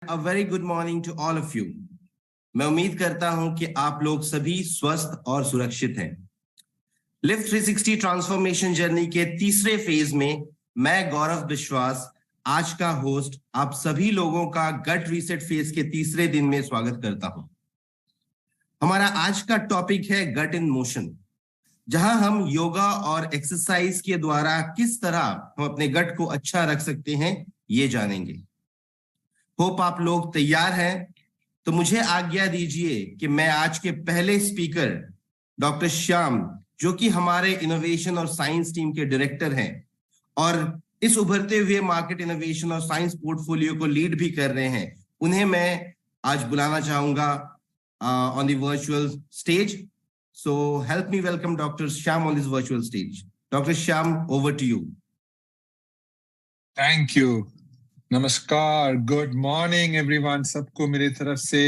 A very good morning to all of you. मैं उम्मीद करता हूं कि आप लोग सभी स्वस्थ और सुरक्षित हैं। लिफ्ट 360 ट्रांसफॉर्मेशन जर्नी के तीसरे फेज में मैं गौरव विश्वास आज का होस्ट आप सभी लोगों का गट रीसेट फेज के तीसरे दिन में स्वागत करता हूं। हमारा आज का टॉपिक है गट इन मोशन, जहां हम योगा और एक्सरसाइज के द्वारा किस तरह हम अपने गट को अच्छा रख सकते हैं ये जानेंगे। होप आप लोग तैयार हैं। तो मुझे आज्ञा दीजिए कि मैं आज के पहले स्पीकर डॉक्टर श्याम, जो कि हमारे इनोवेशन और साइंस टीम के डायरेक्टर हैं और इस उभरते हुए मार्केट इनोवेशन और साइंस पोर्टफोलियो को लीड भी कर रहे हैं, उन्हें मैं आज बुलाना चाहूंगा on the virtual stage. So help me welcome doctor Shyam on this virtual stage. Doctor Shyam, over to you. Thank you. नमस्कार, गुड मॉर्निंग एवरीवन। सबको मेरी तरफ से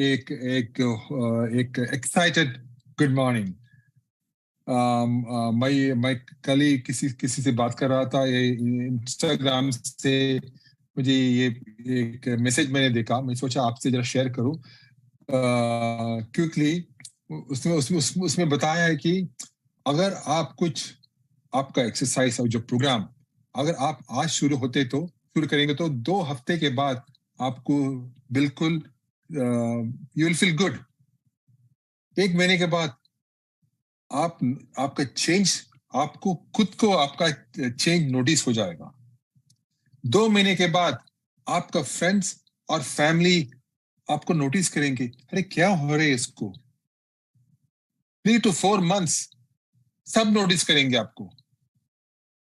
एक एक्साइटेड गुड मॉर्निंग। मैं कल ही किसी से बात कर रहा था, ये इंस्टाग्राम से मुझे ये एक मैसेज मैंने देखा, मैं सोचा आपसे जरा शेयर करूं क्विकली। उसमें बताया है कि अगर आप कुछ आपका एक्सरसाइज और जो प्रोग्राम अगर आप आज शुरू करेंगे तो 2 हफ्ते के बाद आपको बिल्कुल यू विल फील गुड। 1 महीने के बाद आपका चेंज, आपको खुद को आपका चेंज नोटिस हो जाएगा। 2 महीने के बाद आपका फ्रेंड्स और फैमिली आपको नोटिस करेंगे, अरे क्या हो रहा है इसको। 3 to 4 months सब नोटिस करेंगे आपको।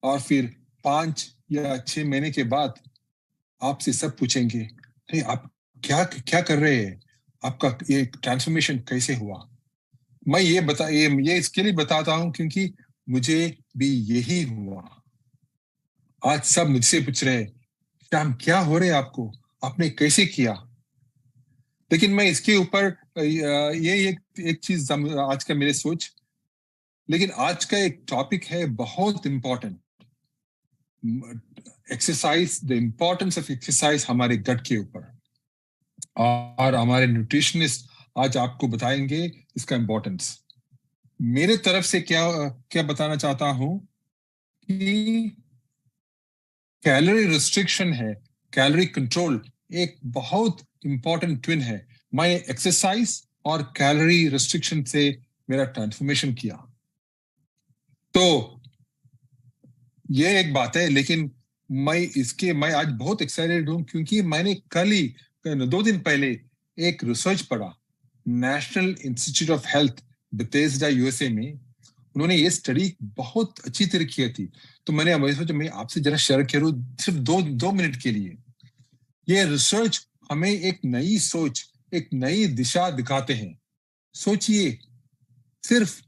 और फिर 5 या 6 महीने के बाद आपसे सब पूछेंगे, अरे आप क्या कर रहे हैं, आपका ये ट्रांसफॉर्मेशन कैसे हुआ। मैं ये इसके लिए बताता हूं क्योंकि मुझे भी यही हुआ। आज सब मुझसे पूछ रहे हैं, श्याम क्या हो रहे आपको, आपने कैसे किया। लेकिन मैं इसके ऊपर ये एक चीज आज का मेरे सोच, लेकिन आज का एक टॉपिक है बहुत important, exercise, the importance of exercise हमारे गट के ऊपर। और हमारे न्यूट्रिशनिस्ट आज आपको बताएंगे इसका इम्पोर्टेंस। मेरे तरफ से क्या बताना चाहता हूं कि कैलोरी रिस्ट्रिक्शन है, कैलोरी कंट्रोल एक बहुत इंपॉर्टेंट ट्विन है। मैं एक्सरसाइज और कैलोरी रिस्ट्रिक्शन से मेरा ट्रांसफॉर्मेशन किया, तो ये एक बात है। लेकिन मैं आज बहुत एक्साइटेड हूं क्योंकि मैंने कल ही 2 दिन पहले एक रिसर्च पढ़ा, national institute of health Bethesda USA में। उन्होंने ये स्टडी बहुत अच्छी तरह की थी, तो मैंने सोचा मैं आपसे जरा शेयर करूं सिर्फ 2 मिनट के लिए। ये रिसर्च हमें एक नई सोच, एक नई दिशा दिखाते हैं। सोचिए, सिर्फ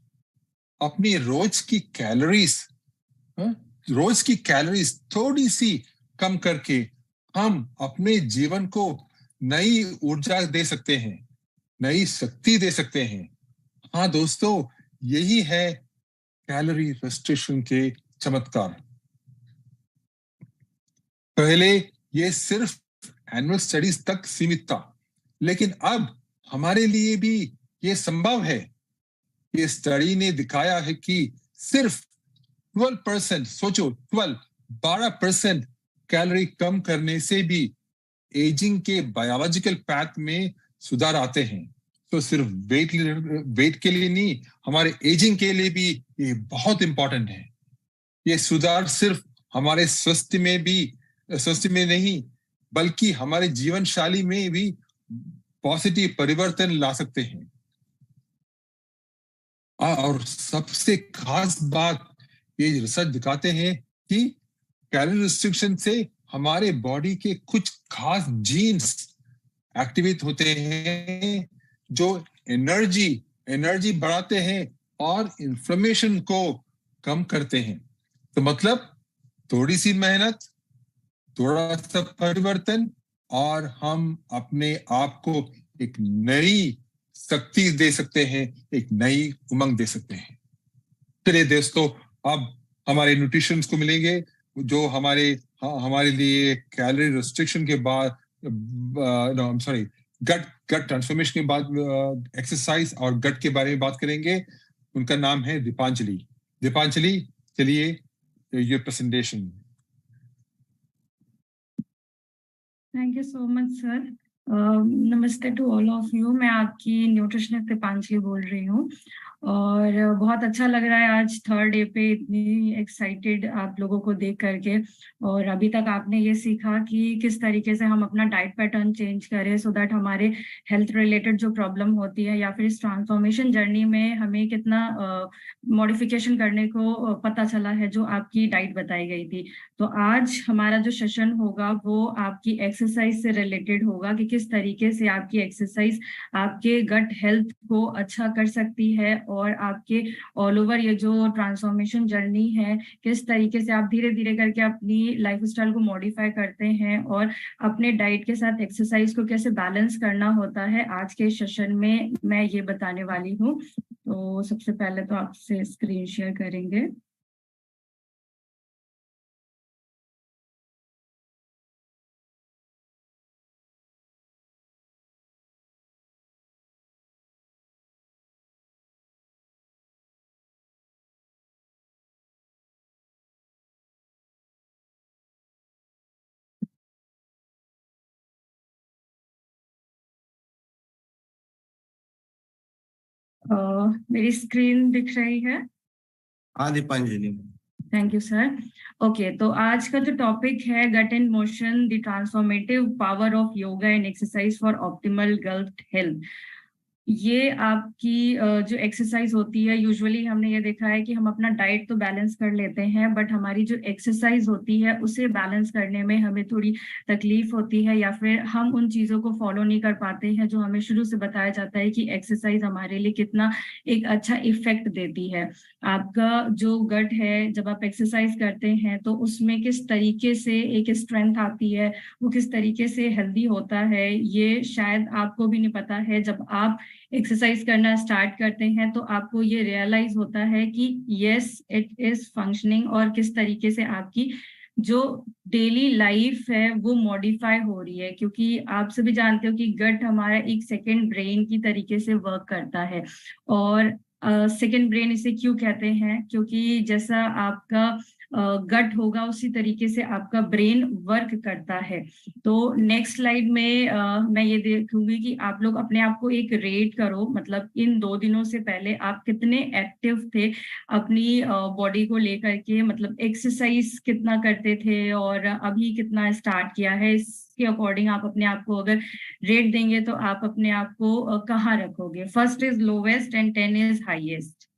अपनी रोज की कैलोरीज थोड़ी सी कम करके हम अपने जीवन को नई ऊर्जा दे सकते हैं, नई शक्ति दे सकते हैं। हाँ दोस्तों, यही है कैलोरी रेस्ट्रिक्शन के चमत्कार। पहले ये सिर्फ एनुअल स्टडीज तक सीमित था, लेकिन अब हमारे लिए भी ये संभव है। ये स्टडी ने दिखाया है कि सिर्फ 12%, सोचो 12% कैलोरी कम करने से भी एजिंग के बायोलॉजिकल पैथ में सुधार आते हैं। तो सिर्फ वेट के लिए नहीं, हमारे एजिंग के लिए भी ये बहुत इंपॉर्टेंट है। ये सुधार सिर्फ हमारे स्वास्थ्य में नहीं, बल्कि हमारे जीवन शैली में भी पॉजिटिव परिवर्तन ला सकते हैं। और सबसे खास बात, ये रिसर्च दिखाते हैं कि कैलोरी रिस्ट्रिक्शन से हमारे बॉडी के कुछ खास जीन्स एक्टिवेट होते हैं जो एनर्जी बढ़ाते हैं और इन्फ्लेमेशन को कम करते हैं। तो मतलब थोड़ी सी मेहनत, थोड़ा सा परिवर्तन, और हम अपने आप को एक नई शक्ति दे सकते हैं, एक नई उमंग दे सकते हैं। चलिए दोस्तों, अब हमारे न्यूट्रिशंस को मिलेंगे जो हमारे लिए कैलोरी रिस्ट्रिक्शन के बाद no I am sorry, gut transformation के बाद एक्सरसाइज और गट के बारे में बात करेंगे। उनका नाम है दीपांजलि। दीपांजलि, चलिए your presentation. Thank you so much sir. नमस्ते टू ऑल ऑफ यू। मैं आपकी न्यूट्रिशनिस्ट दीपांजलि बोल रही हूँ और बहुत अच्छा लग रहा है आज थर्ड डे पे इतनी एक्साइटेड आप लोगों को देख करके। और अभी तक आपने ये सीखा कि किस तरीके से हम अपना डाइट पैटर्न चेंज करें सो दैट हमारे हेल्थ रिलेटेड जो प्रॉब्लम होती है या फिर इस ट्रांसफॉर्मेशन जर्नी में हमें कितना मॉडिफिकेशन करने को पता चला है जो आपकी डाइट बताई गई थी। तो आज हमारा जो सेशन होगा वो आपकी एक्सरसाइज से रिलेटेड होगा कि किस तरीके से आपकी एक्सरसाइज आपके गट हेल्थ को अच्छा कर सकती है और आपके ऑल ओवर ये जो ट्रांसफॉर्मेशन जर्नी है किस तरीके से आप धीरे धीरे करके अपनी लाइफस्टाइल को मॉडिफाई करते हैं और अपने डाइट के साथ एक्सरसाइज को कैसे बैलेंस करना होता है, आज के सेशन में मैं ये बताने वाली हूँ। तो सबसे पहले तो आपसे स्क्रीन शेयर करेंगे। मेरी स्क्रीन दिख रही है? हाँ Deepanjali. Thank you sir. Okay, तो आज का जो टॉपिक है gut in motion, the transformative power of yoga and exercise for optimal gut health. ये आपकी जो एक्सरसाइज होती है, यूजुअली हमने ये देखा है कि हम अपना डाइट तो बैलेंस कर लेते हैं बट हमारी जो एक्सरसाइज होती है उसे बैलेंस करने में हमें थोड़ी तकलीफ होती है या फिर हम उन चीज़ों को फॉलो नहीं कर पाते हैं जो हमें शुरू से बताया जाता है कि एक्सरसाइज हमारे लिए कितना एक अच्छा इफेक्ट देती है। आपका जो गट है जब आप एक्सरसाइज करते हैं तो उसमें किस तरीके से एक स्ट्रेंथ आती है, वो किस तरीके से हेल्दी होता है, ये शायद आपको भी नहीं पता है। जब आप एक्सरसाइज करना स्टार्ट करते हैं तो आपको ये रियलाइज होता है कि यस इट इज फंक्शनिंग और किस तरीके से आपकी जो डेली लाइफ है वो मॉडिफाई हो रही है, क्योंकि आप सभी जानते हो कि गट हमारा एक सेकेंड ब्रेन की तरीके से वर्क करता है। और सेकेंड ब्रेन इसे क्यों कहते हैं, क्योंकि जैसा आपका गट होगा उसी तरीके से आपका ब्रेन वर्क करता है। तो नेक्स्ट स्लाइड में मैं ये देखूंगी कि आप लोग अपने आप को एक रेट करो, मतलब इन 2 दिनों से पहले आप कितने एक्टिव थे अपनी बॉडी को लेकर के, मतलब एक्सरसाइज कितना करते थे और अभी कितना स्टार्ट किया है। इसके अकॉर्डिंग आप अपने आप को अगर रेट देंगे तो आप अपने आप को कहाँ रखोगे? First is lowest and 10 is highest.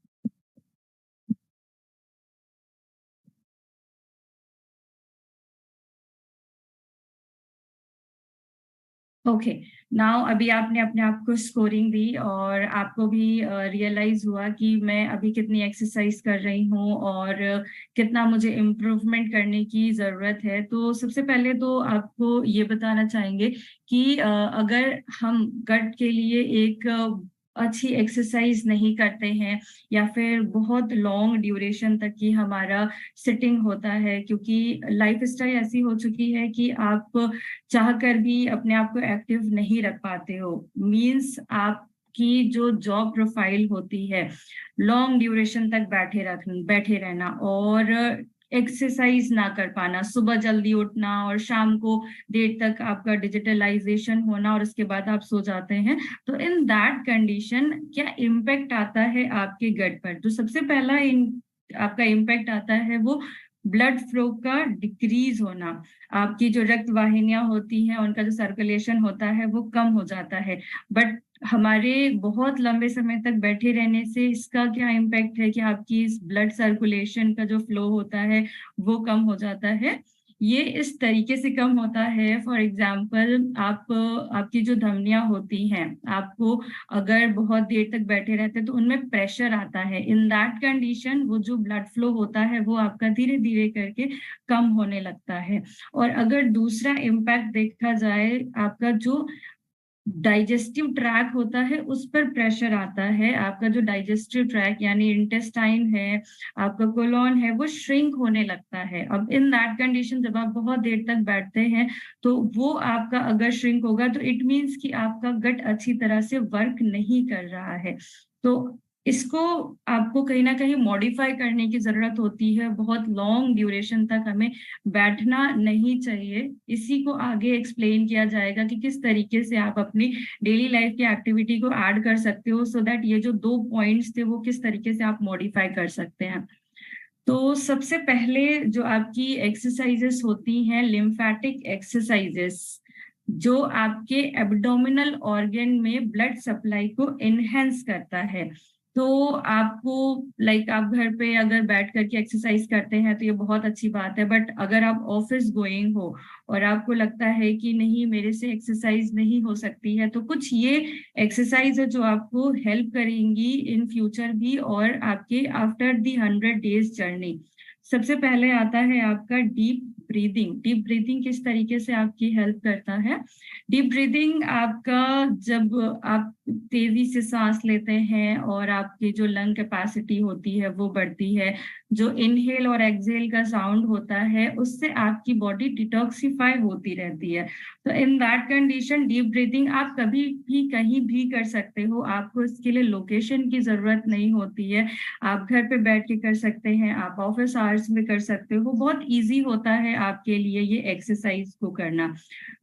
Okay, now अभी आपने अपने आप को स्कोरिंग दी और आपको भी रियलाइज हुआ कि मैं अभी कितनी एक्सरसाइज कर रही हूँ और कितना मुझे इम्प्रूवमेंट करने की ज़रूरत है। तो सबसे पहले तो आपको ये बताना चाहेंगे कि अगर हम गट के लिए एक अच्छी एक्सरसाइज नहीं करते हैं या फिर बहुत लॉन्ग ड्यूरेशन तक की हमारा सिटिंग होता है, क्योंकि लाइफस्टाइल ऐसी हो चुकी है कि आप चाह कर भी अपने आप को एक्टिव नहीं रख पाते हो। मीन्स आपकी जो जॉब प्रोफाइल होती है लॉन्ग ड्यूरेशन तक बैठे रहना और एक्सरसाइज ना कर पाना, सुबह जल्दी उठना और शाम को देर तक आपका डिजिटलाइजेशन होना और उसके बाद आप सो जाते हैं। तो इन दैट कंडीशन क्या इम्पैक्ट आता है आपके गट पर? तो सबसे पहला आपका इम्पैक्ट आता है वो ब्लड फ्लो का डिक्रीज होना। आपकी जो रक्त वाहिनियां होती हैं उनका जो सर्कुलेशन होता है वो कम हो जाता है। बट हमारे बहुत लंबे समय तक बैठे रहने से इसका क्या इम्पैक्ट है कि आपकी इस ब्लड सर्कुलेशन का जो फ्लो होता है वो कम हो जाता है। ये इस तरीके से कम होता है, फॉर एग्जाम्पल आपकी जो धमनियां होती हैं, आपको अगर बहुत देर तक बैठे रहते हैं तो उनमें प्रेशर आता है। इन दैट कंडीशन वो जो ब्लड फ्लो होता है वो आपका धीरे धीरे करके कम होने लगता है। और अगर दूसरा इम्पैक्ट देखा जाए, आपका जो डाइजेस्टिव ट्रैक होता है उस पर प्रेशर आता है, आपका जो डाइजेस्टिव ट्रैक यानी इंटेस्टाइन है, आपका कोलोन है, वो श्रिंक होने लगता है। अब इन दैट कंडीशन जब आप बहुत देर तक बैठते हैं तो वो आपका अगर श्रिंक होगा तो इट मीन्स कि आपका गट अच्छी तरह से वर्क नहीं कर रहा है। तो इसको आपको कहीं ना कहीं मॉडिफाई करने की जरूरत होती है, बहुत लॉन्ग ड्यूरेशन तक हमें बैठना नहीं चाहिए। इसी को आगे एक्सप्लेन किया जाएगा कि किस तरीके से आप अपनी डेली लाइफ की एक्टिविटी को ऐड कर सकते हो, सो दैट ये जो 2 पॉइंट्स थे वो किस तरीके से आप मॉडिफाई कर सकते हैं। तो सबसे पहले जो आपकी एक्सरसाइजेस होती हैं, लिम्फेटिक एक्सरसाइजेस, जो आपके एब्डोमिनल ऑर्गन में ब्लड सप्लाई को एनहेंस करता है। तो आपको आप घर पे अगर बैठ करके एक्सरसाइज करते हैं तो ये बहुत अच्छी बात है, बट अगर आप ऑफिस गोइंग हो और आपको लगता है कि नहीं मेरे से एक्सरसाइज नहीं हो सकती है, तो कुछ ये एक्सरसाइज है जो आपको हेल्प करेंगी इन फ्यूचर भी और आपके आफ्टर दी 100 डेज जर्नी। सबसे पहले आता है आपका डीप ब्रीदिंग। डीप ब्रीदिंग किस तरीके से आपकी हेल्प करता है? डीप ब्रीदिंग आपका, जब आप तेजी से सांस लेते हैं और आपकी जो लंग कैपेसिटी होती है वो बढ़ती है, जो इनहेल और एक्सहेल का साउंड होता है उससे आपकी बॉडी डिटॉक्सिफाई होती रहती है। तो in that condition deep breathing आप कभी भी कहीं भी कर सकते हो, आपको इसके लिए लोकेशन की जरूरत नहीं होती है। आप घर पे बैठ के कर सकते हैं, आप ऑफिस आवर्स में कर सकते हो, बहुत इजी होता है आपके लिए ये एक्सरसाइज को करना।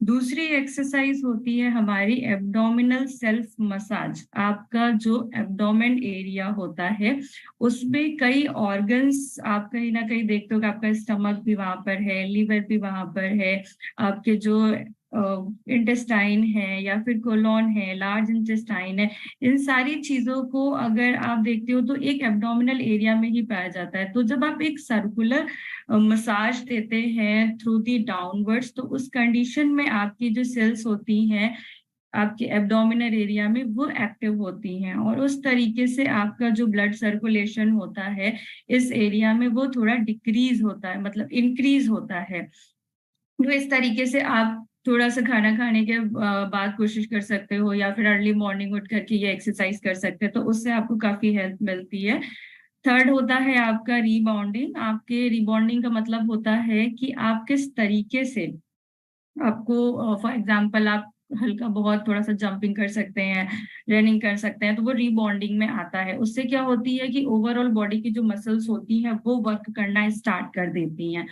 दूसरी एक्सरसाइज होती है हमारी एब्डोमिनल सेल्फ मसाज। आपका जो एब्डोमेन एरिया होता है उसमें कई ऑर्गन्स आप कहीं ना कहीं देखते हो कि आपका स्टमक भी वहां पर है, लीवर भी वहां पर है, आपके जो इंटेस्टाइन है या फिर कोलोन है, लार्ज इंटेस्टाइन है, इन सारी चीजों को अगर आप देखते हो तो एक एब्डोमिनल एरिया में ही पाया जाता है। तो जब आप एक सर्कुलर मसाज देते हैं थ्रू दी डाउनवर्ड्स, तो उस कंडीशन में आपकी जो सेल्स होती हैं आपके एब्डोमिनल एरिया में वो एक्टिव होती हैं और उस तरीके से आपका जो ब्लड सर्कुलेशन होता है इस एरिया में वो थोड़ा डिक्रीज होता है, मतलब इंक्रीज होता है। तो इस तरीके से आप थोड़ा सा खाना खाने के बाद कोशिश कर सकते हो या फिर अर्ली मॉर्निंग उठ करके ये एक्सरसाइज कर सकते हैं, तो उससे आपको काफी हेल्प मिलती है। थर्ड होता है आपका रीबाउंडिंग। आपके रीबाउंडिंग का मतलब होता है कि आप किस तरीके से आपको, फॉर एग्जांपल आप हल्का बहुत थोड़ा सा जंपिंग कर सकते हैं, रनिंग कर सकते हैं, तो वो रीबॉन्डिंग में आता है। उससे क्या होती है कि ओवरऑल बॉडी की जो मसल्स होती हैं वो वर्क करना स्टार्ट कर देती हैं।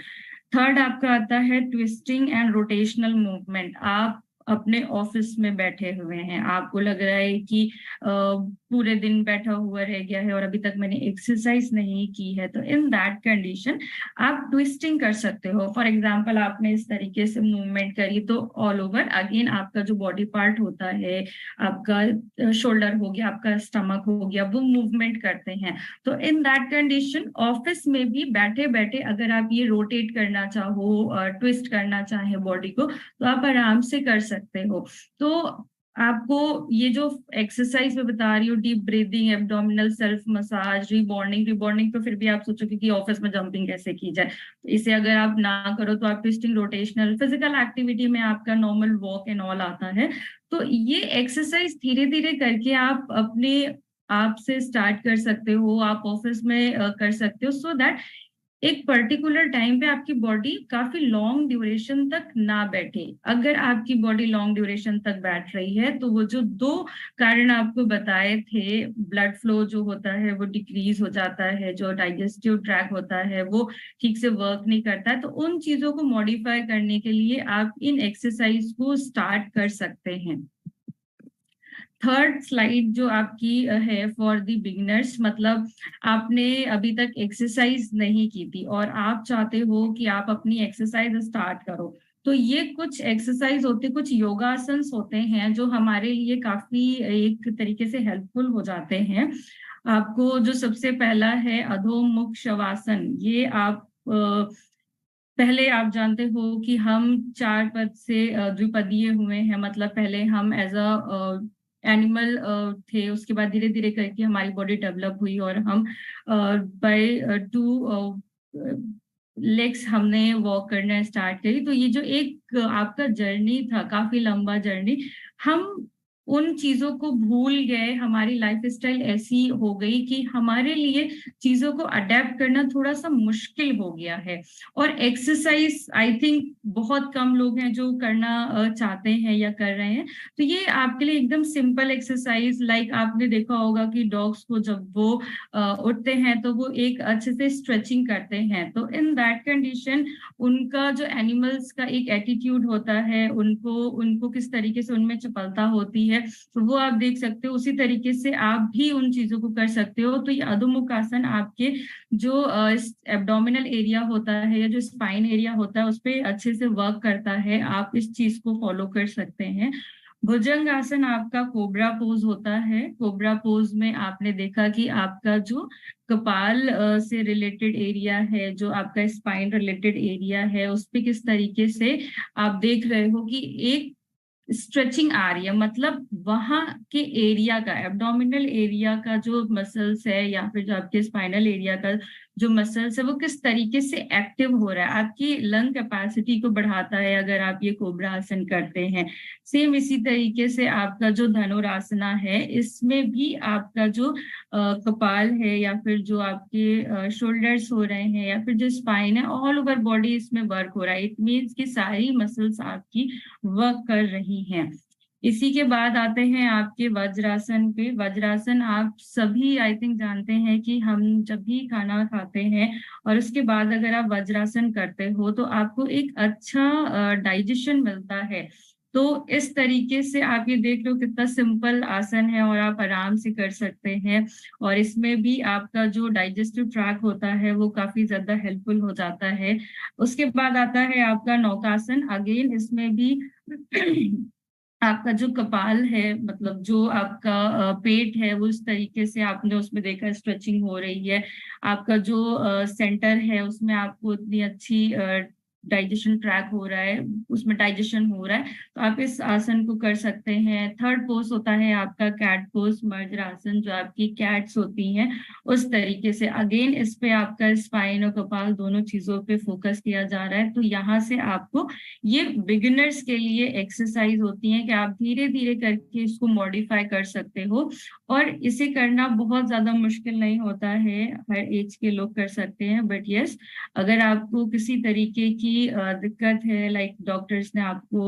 थर्ड आपका आता है ट्विस्टिंग एंड रोटेशनल मूवमेंट। आप अपने ऑफिस में बैठे हुए हैं, आपको लग रहा है कि पूरे दिन बैठा हुआ रह गया है और अभी तक मैंने एक्सरसाइज नहीं की है, तो इन दैट कंडीशन आप ट्विस्टिंग कर सकते हो। फॉर एग्जांपल आपने इस तरीके से मूवमेंट करी तो ऑल ओवर अगेन आपका जो बॉडी पार्ट होता है, आपका शोल्डर हो गया, आपका स्टमक हो गया, वो मूवमेंट करते हैं। तो इन दैट कंडीशन ऑफिस में भी बैठे बैठे अगर आप ये रोटेट करना चाहो, ट्विस्ट करना चाहे बॉडी को, तो आप आराम से कर सकते हो। तो आपको ये जो एक्सरसाइज मैं बता रही हूँ, deep breathing, abdominal self massage, rebonding तो फिर भी आप सोचोगे कि ऑफिस में जंपिंग कैसे की जाए। इसे अगर आप ना करो तो आप ट्विस्टिंग, रोटेशनल, फिजिकल एक्टिविटी में आपका नॉर्मल वॉक एंड ऑल आता है। तो ये एक्सरसाइज धीरे धीरे करके आप अपने आप से स्टार्ट कर सकते हो, आप ऑफिस में कर सकते हो, सो दैट एक पर्टिकुलर टाइम पे आपकी बॉडी काफी लॉन्ग ड्यूरेशन तक ना बैठे। अगर आपकी बॉडी लॉन्ग ड्यूरेशन तक बैठ रही है तो वो जो 2 कारण आपको बताए थे, ब्लड फ्लो जो होता है वो डिक्रीज हो जाता है, जो डाइजेस्टिव ट्रैक होता है वो ठीक से वर्क नहीं करता है, तो उन चीजों को मॉडिफाई करने के लिए आप इन एक्सरसाइज को स्टार्ट कर सकते हैं। थर्ड स्लाइड जो आपकी है फॉर द बिगिनर्स, मतलब आपने अभी तक एक्सरसाइज नहीं की थी और आप चाहते हो कि आप अपनी एक्सरसाइज स्टार्ट करो, तो ये कुछ एक्सरसाइज होते, कुछ योगासन्स होते हैं जो हमारे लिए काफी एक तरीके से हेल्पफुल हो जाते हैं। आपको जो सबसे पहला है अधोमुख शवासन, ये आप पहले आप जानते हो कि हम 4 पद से द्विपदीय हुए हैं, मतलब पहले हम एज अ एनिमल थे, उसके बाद धीरे धीरे करके हमारी बॉडी डेवलप हुई और हम बाय 2 लेग्स हमने वॉक करना स्टार्ट करी। तो ये जो एक आपका जर्नी था, काफी लंबा जर्नी, हम उन चीजों को भूल गए, हमारी लाइफस्टाइल ऐसी हो गई कि हमारे लिए चीजों को अडेप्ट करना थोड़ा सा मुश्किल हो गया है। और एक्सरसाइज आई थिंक बहुत कम लोग हैं जो करना चाहते हैं या कर रहे हैं। तो ये आपके लिए एकदम सिंपल एक्सरसाइज, लाइक आपने देखा होगा कि डॉग्स को जब वो उठते हैं तो वो एक अच्छे से स्ट्रेचिंग करते हैं। तो इन दैट कंडीशन उनका जो एनिमल्स का एक एटीट्यूड होता है, उनको उनको किस तरीके से उनमें चपलता होती है, तो वो आप देख सकते हो। उसी तरीके से आप भी उन चीजों को कर सकते हो। तो ये अधो मुखासन आपके जो एब्डोमिनल एरिया होता है या जो स्पाइन एरिया होता है उस पर अच्छे से वर्क करता है। आप इस चीज को फॉलो कर सकते हैं। भुजंग आसन आपका कोबरा पोज होता है। कोबरा पोज में आपने देखा कि आपका जो कपाल से रिलेटेड एरिया है, जो आपका स्पाइन रिलेटेड एरिया है, उस पे किस तरीके से आप देख रहे हो कि एक स्ट्रेचिंग आ रही है। मतलब वहां के एरिया का, एब्डोमिनल एरिया का जो मसल्स है या फिर जो आपके स्पाइनल एरिया का जो मसल्स है वो किस तरीके से एक्टिव हो रहा है, आपकी लंग कैपेसिटी को बढ़ाता है अगर आप ये कोबरा आसन करते हैं। सेम इसी तरीके से आपका जो धनुरासना है, इसमें भी आपका जो कपाल है या फिर जो आपके शोल्डर्स हो रहे हैं या फिर जो स्पाइन है, ऑल ओवर बॉडी इसमें वर्क हो रहा है। इट मीन्स कि सारी मसल्स आपकी वर्क कर रही हैं। इसी के बाद आते हैं आपके वज्रासन पे। वज्रासन आप सभी आई थिंक जानते हैं कि हम जब भी खाना खाते हैं और उसके बाद अगर आप वज्रासन करते हो तो आपको एक अच्छा डाइजेशन मिलता है। तो इस तरीके से आप ये देख लो कितना सिंपल आसन है और आप आराम से कर सकते हैं। और इसमें भी आपका जो डाइजेस्टिव ट्रैक होता है वो काफी ज्यादा हेल्पफुल हो जाता है। उसके बाद आता है आपका नौकासन। अगेन इसमें भी आपका जो कपाल है, मतलब जो आपका पेट है, वो इस तरीके से आपने उसमें देखा स्ट्रेचिंग हो रही है। आपका जो सेंटर है उसमें आपको इतनी अच्छी डाइजेशन ट्रैक हो रहा है, उसमें डाइजेशन हो रहा है। तो आप इस आसन को कर सकते हैं। थर्ड पोज होता है आपका कैट पोज, मर्जरासन, जो आपकी कैट्स होती हैं उस तरीके से। अगेन इस पे आपका स्पाइन और कपाल दोनों चीजों पे फोकस किया जा रहा है। तो यहाँ से आपको ये बिगिनर्स के लिए एक्सरसाइज होती है कि आप धीरे धीरे करके इसको मॉडिफाई कर सकते हो। और इसे करना बहुत ज्यादा मुश्किल नहीं होता है, हर एज के लोग कर सकते हैं। बट यस, अगर आपको किसी तरीके की दिक्कत है, लाइक डॉक्टर्स ने आपको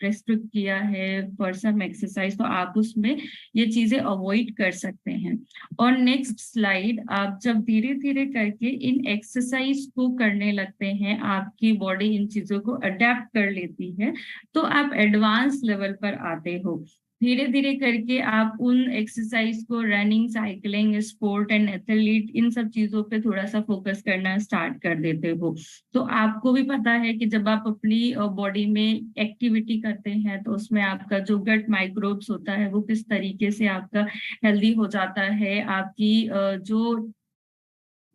रेस्ट्रिक्ट किया है फॉर सम एक्सरसाइज, तो आप उसमें ये चीजें अवॉइड कर सकते हैं। और नेक्स्ट स्लाइड, आप जब धीरे धीरे करके इन एक्सरसाइज को करने लगते हैं, आपकी बॉडी इन चीजों को अडेप्ट कर लेती है, तो आप एडवांस लेवल पर आते हो। धीरे धीरे करके आप उन एक्सरसाइज को running, cycling, sport and athlete, इन सब चीजों पे थोड़ा सा फोकस करना स्टार्ट कर देते हो। तो आपको भी पता है कि जब आप अपनी बॉडी में एक्टिविटी करते हैं तो उसमें आपका जो गट माइक्रोब्स होता है वो किस तरीके से आपका हेल्दी हो जाता है। आपकी जो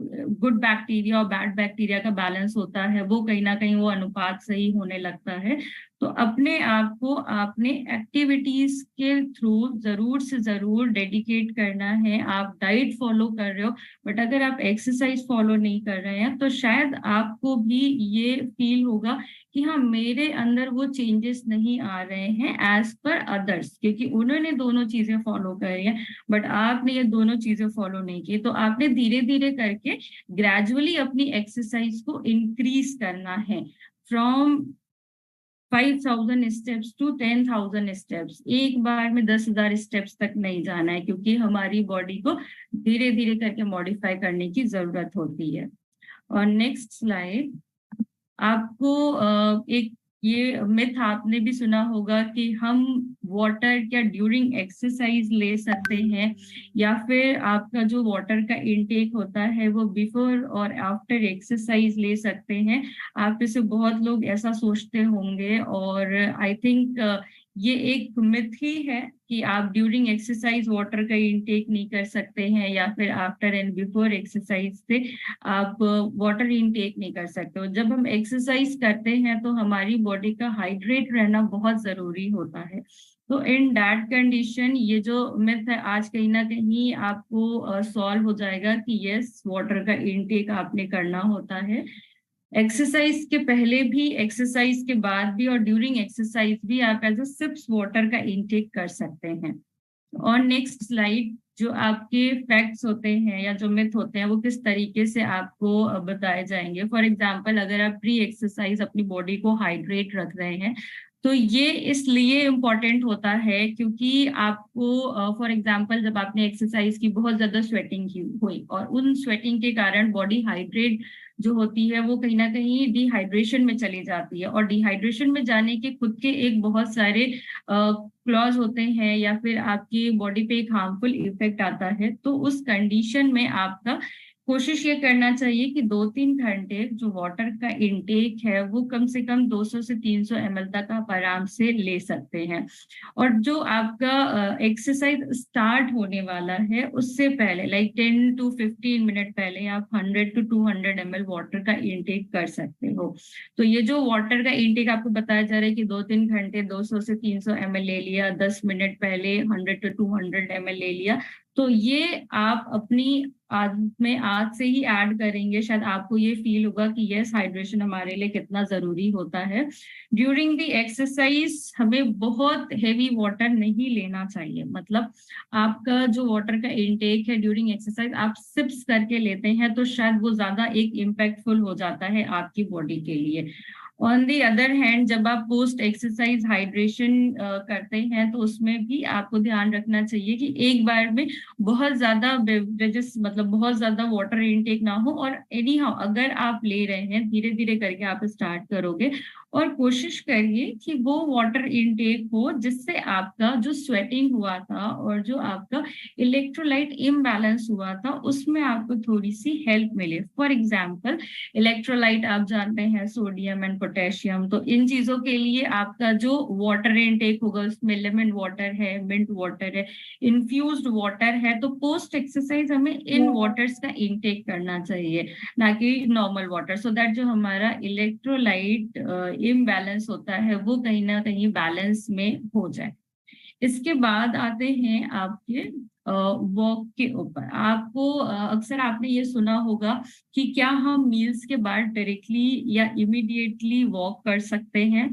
गुड बैक्टीरिया और बैड बैक्टीरिया का बैलेंस होता है वो कहीं ना कहीं वो अनुपात सही होने लगता है। तो अपने आप को आपने एक्टिविटीज के थ्रू जरूर से जरूर डेडिकेट करना है। आप डाइट फॉलो कर रहे हो बट अगर आप एक्सरसाइज फॉलो नहीं कर रहे हैं तो शायद आपको भी ये फील होगा कि हाँ, मेरे अंदर वो चेंजेस नहीं आ रहे हैं एज पर अदर्स, क्योंकि उन्होंने दोनों चीजें फॉलो करी हैं बट आपने ये दोनों चीजें फॉलो नहीं की। तो आपने धीरे धीरे करके ग्रेजुअली अपनी एक्सरसाइज को इंक्रीज करना है, फ्रॉम 5000 स्टेप्स टू 10,000 स्टेप्स। एक बार में 10,000 स्टेप्स तक नहीं जाना है, क्योंकि हमारी बॉडी को धीरे धीरे करके मॉडिफाई करने की जरूरत होती है। और नेक्स्ट स्लाइड, आपको एक ये मिथ आपने भी सुना होगा कि हम वाटर क्या ड्यूरिंग एक्सरसाइज ले सकते हैं, या फिर आपका जो वाटर का इनटेक होता है वो बिफोर और आफ्टर एक्सरसाइज ले सकते हैं। आप में से बहुत लोग ऐसा सोचते होंगे और आई थिंक ये एक मिथ ही है कि आप ड्यूरिंग एक्सरसाइज वाटर का इनटेक नहीं कर सकते हैं या फिर आफ्टर एंड बिफोर एक्सरसाइज से आप वाटर इनटेक नहीं कर सकते हो। जब हम एक्सरसाइज करते हैं तो हमारी बॉडी का हाइड्रेट रहना बहुत जरूरी होता है। तो इन दैट कंडीशन ये जो मिथ है आज कहीं ना कहीं आपको सॉल्व हो जाएगा कि यस, वाटर का इनटेक आपने करना होता है। एक्सरसाइज के पहले भी, एक्सरसाइज के बाद भी और ड्यूरिंग एक्सरसाइज भी आप एज अ सिप्स वाटर का इनटेक कर सकते हैं। और नेक्स्ट स्लाइड, जो आपके फैक्ट्स होते हैं या जो मिथ होते हैं वो किस तरीके से आपको बताए जाएंगे। फॉर एग्जांपल, अगर आप प्री एक्सरसाइज अपनी बॉडी को हाइड्रेट रख रहे हैं तो ये इसलिए इम्पोर्टेंट होता है क्योंकि आपको फॉर एग्जांपल जब आपने एक्सरसाइज की, बहुत ज्यादा स्वेटिंग हुई और उन स्वेटिंग के कारण बॉडी हाइड्रेट जो होती है वो कहीं ना कहीं डिहाइड्रेशन में चली जाती है, और डिहाइड्रेशन में जाने के खुद के एक बहुत सारे क्लॉज होते हैं या फिर आपकी बॉडी पे एक हार्मफुल इफेक्ट आता है। तो उस कंडीशन में आपका कोशिश ये करना चाहिए कि 2-3 घंटे जो वाटर का इनटेक है वो कम से कम 200 से 300 ml तक आप आराम से ले सकते हैं। और जो आपका एक्सरसाइज स्टार्ट होने वाला है उससे पहले लाइक 10 to 15 मिनट पहले आप 100 to 200 ml वाटर का इनटेक कर सकते हो। तो ये जो वाटर का इनटेक आपको बताया जा रहा है कि 2-3 घंटे 200 से 300 ml ले लिया, 10 मिनट पहले 100 to 200 ml ले लिया, तो ये आप अपनी आदत में आज से ही ऐड करेंगे, शायद आपको ये फील होगा कि यस, हाइड्रेशन हमारे लिए कितना जरूरी होता है। ड्यूरिंग द एक्सरसाइज हमें बहुत हेवी वाटर नहीं लेना चाहिए, मतलब आपका जो वाटर का इनटेक है ड्यूरिंग एक्सरसाइज आप सिप्स करके लेते हैं तो शायद वो ज्यादा एक इम्पैक्टफुल हो जाता है आपकी बॉडी के लिए। ऑन दी अदर हैंड, जब आप पोस्ट एक्सरसाइज हाइड्रेशन करते हैं तो उसमें भी आपको ध्यान रखना चाहिए कि एक बार में बहुत ज्यादा बेवरेजेस, मतलब बहुत ज्यादा वाटर इनटेक ना हो। और एनी हाउ अगर आप ले रहे हैं, धीरे धीरे करके आप स्टार्ट करोगे और कोशिश करिए कि वो वाटर इनटेक हो जिससे आपका जो स्वेटिंग हुआ था और जो आपका इलेक्ट्रोलाइट इम्बैलेंस हुआ था उसमें आपको थोड़ी सी हेल्प मिले। फॉर एग्जाम्पल, इलेक्ट्रोलाइट आप जानते हैं सोडियम एंड पोटेशियम, तो इन चीजों के लिए आपका जो वाटर इनटेक होगा उसमें लेमन वाटर है, मिंट वाटर है, इन्फ्यूज्ड वाटर है। तो पोस्ट एक्सरसाइज हमें इन वाटर्स का इनटेक करना चाहिए, ना कि नॉर्मल वाटर, सो दैट जो हमारा इलेक्ट्रोलाइट इम्बैलेंस होता है वो कहीं ना कहीं बैलेंस में हो जाए। इसके बाद आते हैं आपके वॉक के ऊपर। आपको अक्सर आपने ये सुना होगा कि क्या हम मील्स के बाद डायरेक्टली या इमीडिएटली वॉक कर सकते हैं।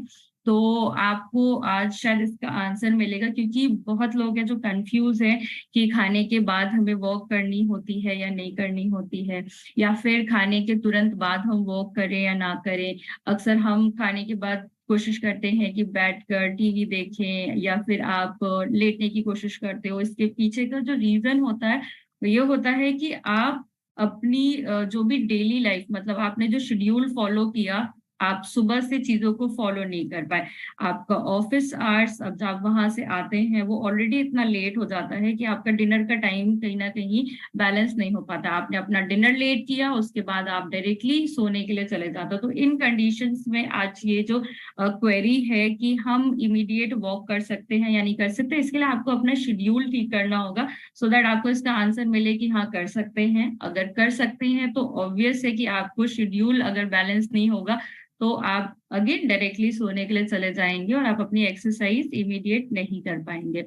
तो आपको आज शायद इसका आंसर मिलेगा, क्योंकि बहुत लोग हैं जो कंफ्यूज है कि खाने के बाद हमें वॉक करनी होती है या नहीं करनी होती है, या फिर खाने के तुरंत बाद हम वॉक करें या ना करें। अक्सर हम खाने के बाद कोशिश करते हैं कि बैठकर टीवी देखें या फिर आप लेटने की कोशिश करते हो। इसके पीछे का जो रीजन होता है वो ये होता है कि आप अपनी जो भी डेली लाइफ, मतलब आपने जो शेड्यूल फॉलो किया, आप सुबह से चीजों को फॉलो नहीं कर पाए। आपका ऑफिस आवर्स, अब जब वहां से आते हैं वो ऑलरेडी इतना लेट हो जाता है कि आपका डिनर का टाइम कहीं ना कहीं बैलेंस नहीं हो पाता। आपने अपना डिनर लेट किया, उसके बाद आप डायरेक्टली सोने के लिए चले जाते हो। तो इन कंडीशंस में आज ये जो क्वेरी है कि हम इमीडिएट वॉक कर सकते हैं या नहीं कर सकते, इसके लिए आपको अपना शेड्यूल ठीक करना होगा सो दैट आपको इसका आंसर मिले कि हाँ कर सकते हैं। अगर कर सकते हैं तो ऑब्वियस है कि आपको शेड्यूल अगर बैलेंस नहीं होगा तो आप अगेन डायरेक्टली सोने के लिए चले जाएंगे और आप अपनी एक्सरसाइज इमीडिएट नहीं कर पाएंगे।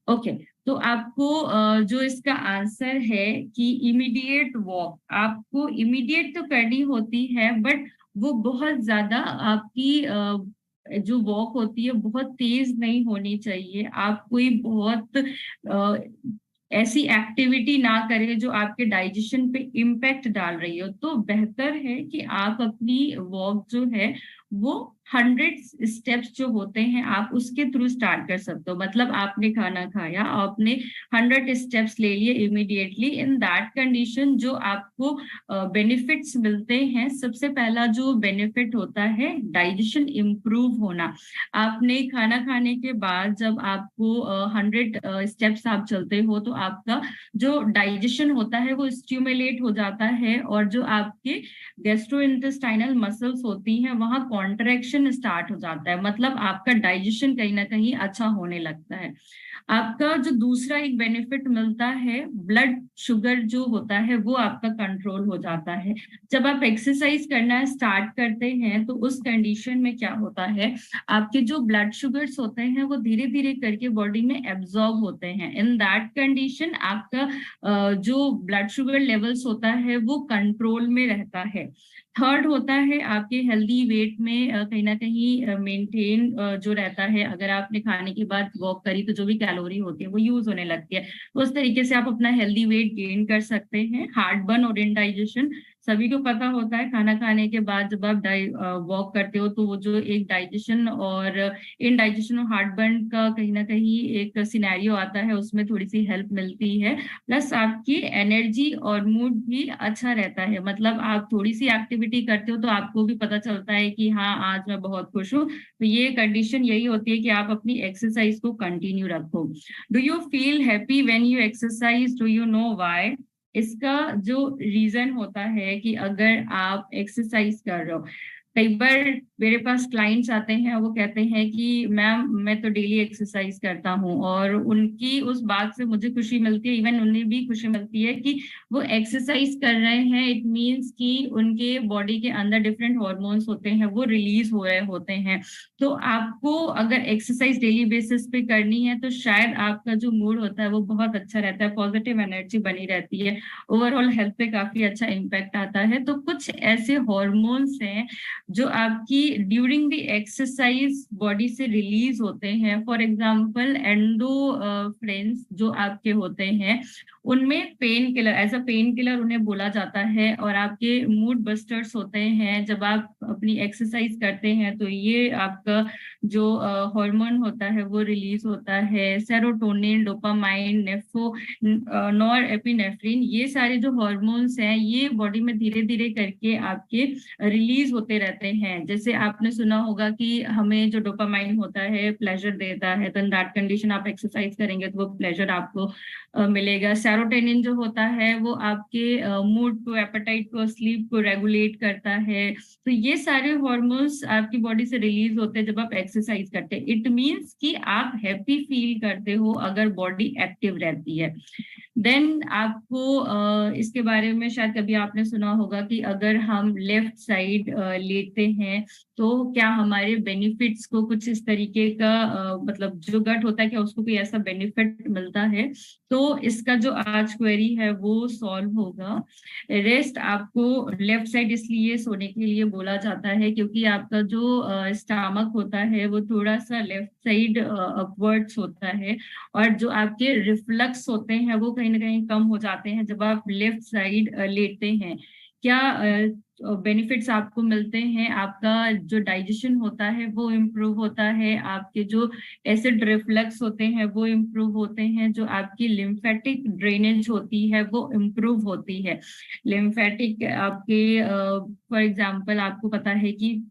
ओके, तो आपको जो इसका आंसर है कि इमीडिएट वॉक आपको इमीडिएट तो करनी होती है, बट वो बहुत ज्यादा आपकी जो वॉक होती है बहुत तेज नहीं होनी चाहिए। आप कोई बहुत ऐसी एक्टिविटी ना करें जो आपके डाइजेशन पे इम्पैक्ट डाल रही हो। तो बेहतर है कि आप अपनी वॉक जो है वो 100 स्टेप्स जो होते हैं आप उसके थ्रू स्टार्ट कर सकते हो। मतलब आपने खाना खाया, आपने 100 स्टेप्स ले लिए इमीडिएटली। इन दैट कंडीशन जो आपको बेनिफिट्स मिलते हैं, सबसे पहला जो बेनिफिट होता है डाइजेशन इम्प्रूव होना। आपने खाना खाने के बाद जब आपको 100 स्टेप्स आप चलते हो तो आपका जो डाइजेशन होता है वो स्टिमुलेट हो जाता है, और जो आपके गैस्ट्रोइंटेस्टाइनल मसल्स होती हैं वहां कॉन्ट्रैक्शन स्टार्ट हो जाता है, मतलब आपका डाइजेशन कहीं ना कहीं अच्छा होने लगता है। आपका जो दूसरा एक बेनिफिट मिलता है, ब्लड शुगर जो होता है वो आपका कंट्रोल हो जाता है। जब आप एक्सरसाइज करना स्टार्ट करते हैं तो उस कंडीशन में क्या होता है, आपके जो ब्लड शुगर्स होते हैं वो धीरे धीरे करके बॉडी में एब्जॉर्ब होते हैं। इन दैट कंडीशन आपका जो ब्लड शुगर लेवल्स होता है वो कंट्रोल में रहता है। थर्ड होता है आपके हेल्दी वेट में कहीं ना कहीं मेंटेन जो रहता है। अगर आपने खाने के बाद वॉक करी तो जो भी कैलोरी होती है वो यूज होने लगती है, तो उस तरीके से आप अपना हेल्दी वेट गेन कर सकते हैं। हार्ट बर्न और इंडाइजेशन, सभी को पता होता है खाना खाने के बाद जब आप वॉक करते हो तो वो जो एक डाइजेशन और इनडाइजेशन और हार्ट बर्न का कहीं ना कहीं एक सिनेरियो आता है, उसमें थोड़ी सी हेल्प मिलती है। प्लस आपकी एनर्जी और मूड भी अच्छा रहता है। मतलब आप थोड़ी सी एक्टिविटी करते हो तो आपको भी पता चलता है कि हाँ आज मैं बहुत खुश हूँ। तो ये कंडीशन यही होती है कि आप अपनी एक्सरसाइज को कंटिन्यू रखो। Do you feel happy when you exercise? Do you know why? इसका जो रीजन होता है कि अगर आप एक्सरसाइज कर रहे हो, कई बार मेरे पास क्लाइंट्स आते हैं, वो कहते हैं कि मैम मैं तो डेली एक्सरसाइज करता हूँ, और उनकी उस बात से मुझे खुशी मिलती है। इवन उन्हें भी खुशी मिलती है कि वो एक्सरसाइज कर रहे हैं, इट मीन्स कि उनके बॉडी के अंदर डिफरेंट हॉर्मोन्स होते हैं वो रिलीज हो रहे होते हैं। तो आपको अगर एक्सरसाइज डेली बेसिस पे करनी है तो शायद आपका जो मूड होता है वो बहुत अच्छा रहता है, पॉजिटिव एनर्जी बनी रहती है, ओवरऑल हेल्थ पे काफी अच्छा इम्पैक्ट आता है। तो कुछ ऐसे हॉर्मोन्स हैं जो आपकी ड्यूरिंग द एक्सरसाइज बॉडी से रिलीज होते हैं। फॉर एग्जांपल एंडोफ्रेंस जो आपके होते हैं, उनमें painkiller, as a painkiller उन्हें बोला जाता है, और आपके मूड बस्टर्स होते हैं। जब आप अपनी एक्सरसाइज करते हैं तो ये आपका जो हार्मोन होता है वो रिलीज होता है, सेरोटोनिन, डोपामाइन, नॉर एपिनेफ्रिन, ये सारे जो हॉर्मोन्स हैं ये बॉडी में धीरे धीरे करके आपके रिलीज होते रहते हैं। जैसे आपने सुना होगा कि हमें जो डोपामाइन होता है प्लेजर देता है, तो इन दैट कंडीशन आप एक्सरसाइज करेंगे तो वो प्लेजर आपको मिलेगा। सेरोटोनिन जो होता है वो आपके मूड को, एपेटाइट को, स्लीप को रेगुलेट करता है। तो ये सारे हॉर्मोन्स आपकी बॉडी से रिलीज होते हैं जब आप एक्सरसाइज करते हैं। इट मीन्स कि आप हैप्पी फील करते हो अगर बॉडी एक्टिव रहती है। देन आपको इसके बारे में शायद कभी आपने सुना होगा कि अगर हम लेफ्ट साइड लेटते हैं तो क्या हमारे बेनिफिट्स को कुछ इस तरीके का मतलब जो गट होता है क्या उसको कोई ऐसा बेनिफिट मिलता है? तो इसका जो आज क्वेरी है वो सॉल्व होगा। रेस्ट आपको लेफ्ट साइड इसलिए सोने के लिए बोला जाता है क्योंकि आपका जो स्टमक होता है वो थोड़ा सा लेफ्ट साइड अपवर्ड्स होता है, और जो आपके रिफ्लक्स होते हैं वो कहीं ना कहीं कम हो जाते हैं जब आप लेफ्ट साइड लेटते हैं। क्या बेनिफिट्स आपको मिलते हैं? आपका जो डाइजेशन होता है वो इम्प्रूव होता है, आपके जो एसिड रिफ्लक्स होते हैं वो इम्प्रूव होते हैं, जो आपकी लिम्फेटिक ड्रेनेज होती है वो इम्प्रूव होती है। लिम्फेटिक आपके फॉर एग्जांपल आपको पता है कि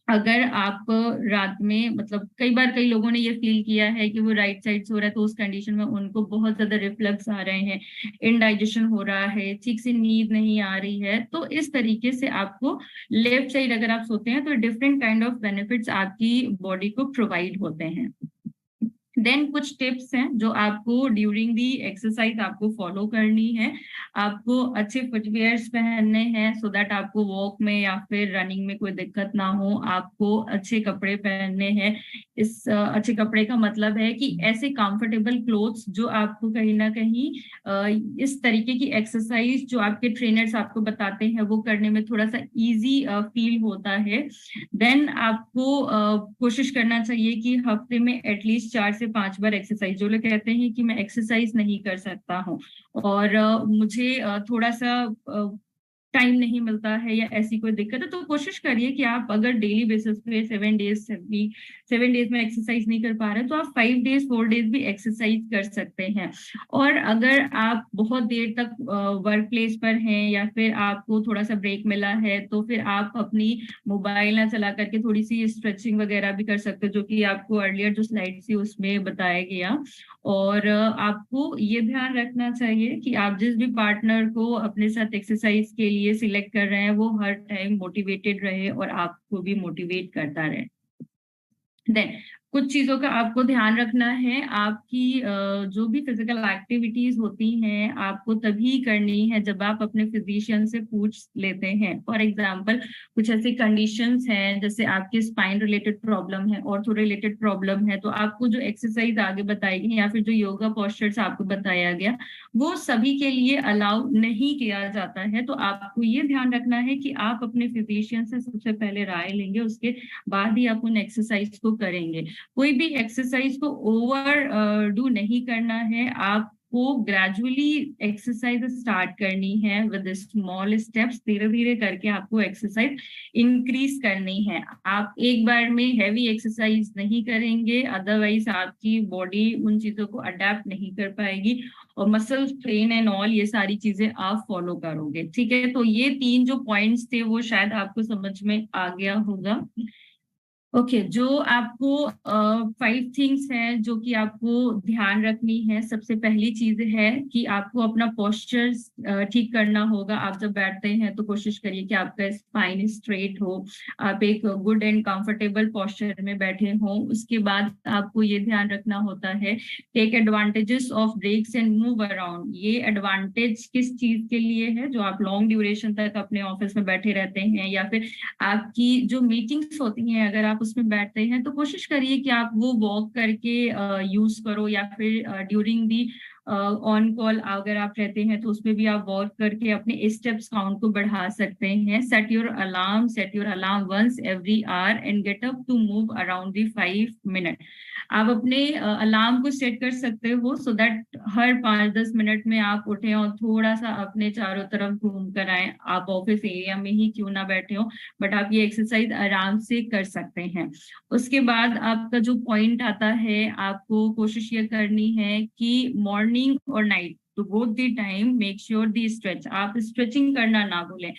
अगर आप रात में, मतलब कई बार कई लोगों ने ये फील किया है कि वो राइट साइड सो रहा है तो उस कंडीशन में उनको बहुत ज्यादा रिफ्लक्स आ रहे हैं, इनडाइजेशन हो रहा है, ठीक से नींद नहीं आ रही है। तो इस तरीके से आपको लेफ्ट साइड अगर आप सोते हैं तो डिफरेंट काइंड ऑफ बेनिफिट्स आपकी बॉडी को प्रोवाइड होते हैं। देन कुछ टिप्स हैं जो आपको ड्यूरिंग दी एक्सरसाइज आपको फॉलो करनी है। आपको अच्छे फुटवेयर्स पहनने हैं सो दैट आपको वॉक में या फिर रनिंग में कोई दिक्कत ना हो। आपको अच्छे कपड़े पहनने हैं। इस अच्छे कपड़े का मतलब है कि ऐसे कंफर्टेबल क्लोथ्स जो आपको कहीं ना कहीं इस तरीके की एक्सरसाइज जो आपके ट्रेनर्स आपको बताते हैं वो करने में थोड़ा सा इजी फील होता है। देन आपको कोशिश करना चाहिए कि हफ्ते में एटलीस्ट 4 से 5 बार एक्सरसाइज, जो लोग कहते हैं कि मैं एक्सरसाइज नहीं कर सकता हूँ और मुझे थोड़ा सा टाइम नहीं मिलता है या ऐसी कोई दिक्कत है, तो कोशिश करिए कि आप अगर डेली बेसिस पे 7 डेज में एक्सरसाइज नहीं कर पा रहे तो आप 5 डेज 4 डेज भी एक्सरसाइज कर सकते हैं। और अगर आप बहुत देर तक वर्क प्लेस पर हैं या फिर आपको थोड़ा सा ब्रेक मिला है तो फिर आप अपनी मोबाइल ना चला करके थोड़ी सी स्ट्रेचिंग वगैरह भी कर सकते हो, जो कि आपको अर्लियर जो स्लाइड थी उसमें बताया गया। और आपको ये ध्यान रखना चाहिए कि आप जिस भी पार्टनर को अपने साथ एक्सरसाइज के लिए सिलेक्ट कर रहे हैं वो हर टाइम मोटिवेटेड रहे और आपको भी मोटिवेट करता रहे। देन कुछ चीजों का आपको ध्यान रखना है। आपकी जो भी फिजिकल एक्टिविटीज होती हैं आपको तभी करनी है जब आप अपने फिजिशियन से पूछ लेते हैं। फॉर एग्जांपल कुछ ऐसी कंडीशंस हैं जैसे आपके स्पाइन रिलेटेड प्रॉब्लम है, ऑर्थो रिलेटेड प्रॉब्लम है, तो आपको जो एक्सरसाइज आगे बताएगी या फिर जो योगा पोस्चर्स आपको बताया गया वो सभी के लिए अलाउ नहीं किया जाता है। तो आपको ये ध्यान रखना है कि आप अपने फिजिशियन से सबसे पहले राय लेंगे, उसके बाद ही आप उन एक्सरसाइज को करेंगे। कोई भी एक्सरसाइज को ओवर डू नहीं करना है, आपको ग्रेजुअली एक्सरसाइज स्टार्ट करनी है विद स्मॉल स्टेप्स। धीरे धीरे करके आपको एक्सरसाइज इंक्रीज करनी है। आप एक बार में हैवी एक्सरसाइज नहीं करेंगे, अदरवाइज आपकी बॉडी उन चीजों को अडेप्ट नहीं कर पाएगी और मसल ट्रेन एंड ऑल ये सारी चीजें आप फॉलो करोगे। ठीक है, तो ये 3 जो पॉइंट्स थे वो शायद आपको समझ में आ गया होगा। ओके, जो आपको 5 थिंग्स हैं जो कि आपको ध्यान रखनी है। सबसे पहली चीज है कि आपको अपना पोस्चर ठीक करना होगा। आप जब बैठते हैं तो कोशिश करिए कि आपका स्पाइन स्ट्रेट हो, आप एक गुड एंड कंफर्टेबल पोस्चर में बैठे हों। उसके बाद आपको ये ध्यान रखना होता है, take advantages of breaks and move around. ये एडवांटेज किस चीज के लिए है? जो आप लॉन्ग ड्यूरेशन तक अपने ऑफिस में बैठे रहते हैं या फिर आपकी जो मीटिंग्स होती हैं अगर आप उसमें बैठते हैं तो कोशिश करिए कि आप वो वॉक करके यूज करो, या फिर ड्यूरिंग दी ऑन कॉल अगर आप रहते हैं तो उसमें भी आप वॉक करके अपने स्टेप्स काउंट को बढ़ा सकते हैं। Set your alarm once every hour and get up to move around the 5 minute. आप अपने अलार्म को सेट कर सकते हो सो दैट हर 5-10 मिनट में आप उठे और थोड़ा सा अपने चारों तरफ घूम कर आए। आप ऑफिस एरिया में ही क्यों ना बैठे हो, बट आप ये एक्सरसाइज आराम से कर सकते हैं। उसके बाद आपका जो पॉइंट आता है, आपको कोशिश ये करनी है कि मॉर्निंग और नाइट तो both the time make sure the stretch. आप स्ट्रेचिंग करना ना भूलें।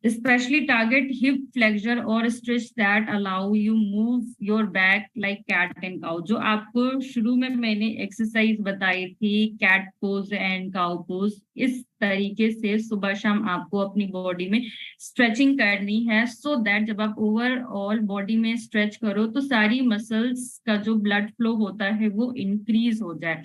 Especially target hip flexor or stretch that allow you move your back like cat and cow। जो आपको शुरू में मैंने एक्सरसाइज बताई थी cat pose and cow pose, इस तरीके से सुबह शाम आपको अपनी बॉडी में स्ट्रेचिंग करनी है सो दैट जब आप ओवरऑल बॉडी में स्ट्रेच करो तो सारी मसल्स का जो ब्लड फ्लो होता है वो इंक्रीज हो जाए।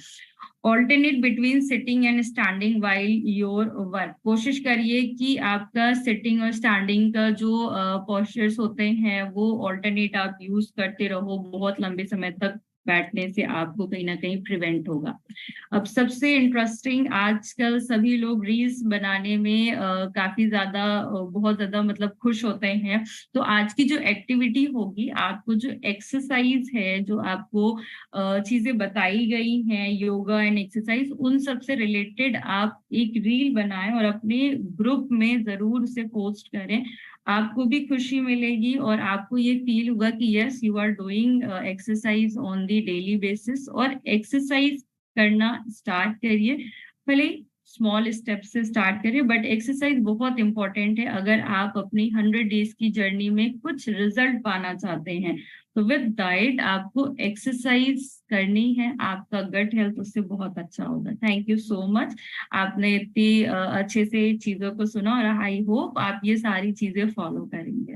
Alternate between sitting and standing while your work. कोशिश करिए कि आपका सिटिंग और स्टैंडिंग का जो पोस्चर्स होते हैं वो ऑल्टरनेट आप यूज करते रहो। बहुत लंबे समय तक बैठने से आपको कहीं ना कहीं प्रिवेंट होगा। अब सबसे इंटरेस्टिंग, आजकल सभी लोग रील्स बनाने में काफी ज्यादा बहुत ज्यादा मतलब खुश होते हैं। तो आज की जो एक्टिविटी होगी, आपको जो एक्सरसाइज है, जो आपको चीजें बताई गई हैं योगा एंड एक्सरसाइज, उन सब से रिलेटेड आप एक रील बनाएं और अपने ग्रुप में जरूर उसे पोस्ट करें। आपको भी खुशी मिलेगी और आपको ये फील होगा कि yes you are doing exercise on the daily basis. और एक्सरसाइज करना स्टार्ट करिए, भले स्मॉल स्टेप से स्टार्ट करिए, बट एक्सरसाइज बहुत इंपॉर्टेंट है अगर आप अपनी 100 डेज की जर्नी में कुछ रिजल्ट पाना चाहते हैं। तो विद डाइट आपको एक्सरसाइज करनी है, आपका गट हेल्थ उससे बहुत अच्छा होगा। थैंक यू सो मच, आपने इतनी अच्छे से चीजों को सुना और आई होप आप ये सारी चीजें फॉलो करेंगे।